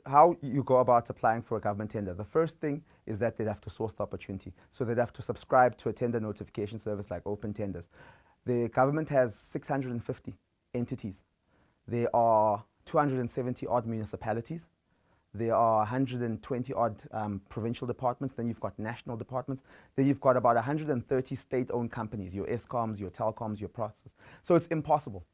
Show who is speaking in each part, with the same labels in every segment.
Speaker 1: how you go about applying for a government tender, the first thing is that they'd have to source the opportunity. So they'd have to subscribe to a tender notification service like OpenTenders. The government has 650 entities. There are 270 odd municipalities. There are 120 odd provincial departments. Then you've got national departments. Then you've got about 130 state-owned companies, your Escoms, your telecoms, your processors. So it's impossible.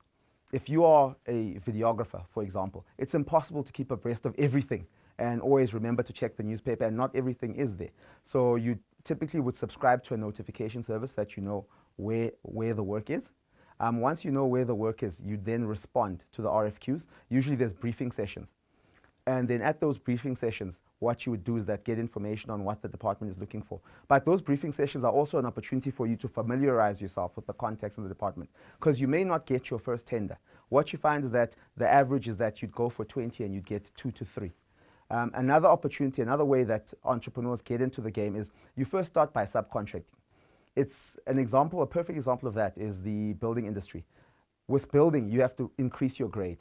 Speaker 1: If you are a videographer, for example, it's impossible to keep abreast of everything and always remember to check the newspaper, and not everything is there. So you typically would subscribe to a notification service that you know where the work is. Once you know where the work is, you then respond to the RFQs. Usually there's briefing sessions. And then at those briefing sessions, what you would do is that get information on what the department is looking for. But those briefing sessions are also an opportunity for you to familiarize yourself with the context of the department, because you may not get your first tender. What you find is that the average is that you'd go for 20 and you'd get 2 to 3. Another opportunity, another way that entrepreneurs get into the game is you first start by subcontracting. It's an example, a perfect example of that is the building industry. With building, you have to increase your grade.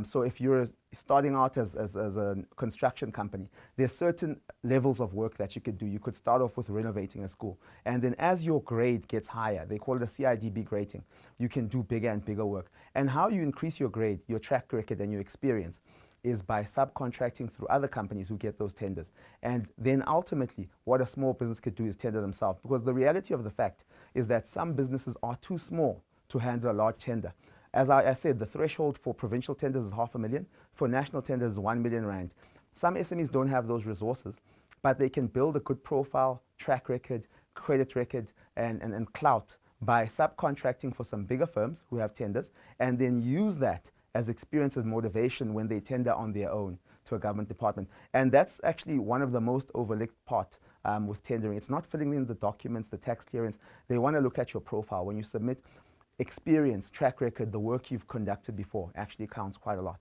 Speaker 1: So if you're starting out as a construction company, there's certain levels of work that you could do. You could start off with renovating a school. And then as your grade gets higher, they call it a CIDB grading, you can do bigger and bigger work. And how you increase your grade, your track record and your experience is by subcontracting through other companies who get those tenders. And then ultimately, what a small business could do is tender themselves. Because the reality of the fact is that some businesses are too small to handle a large tender. As I said, the threshold for provincial tenders is $500,000. For national tenders is 1 million rand. Some SMEs don't have those resources, but they can build a good profile, track record, credit record, and clout by subcontracting for some bigger firms who have tenders, and then use that as experience as motivation when they tender on their own to a government department. And that's actually one of the most overlooked part with tendering. It's not filling in the documents, the tax clearance. They want to look at your profile. When you submit, experience, track record, the work you've conducted before actually counts quite a lot.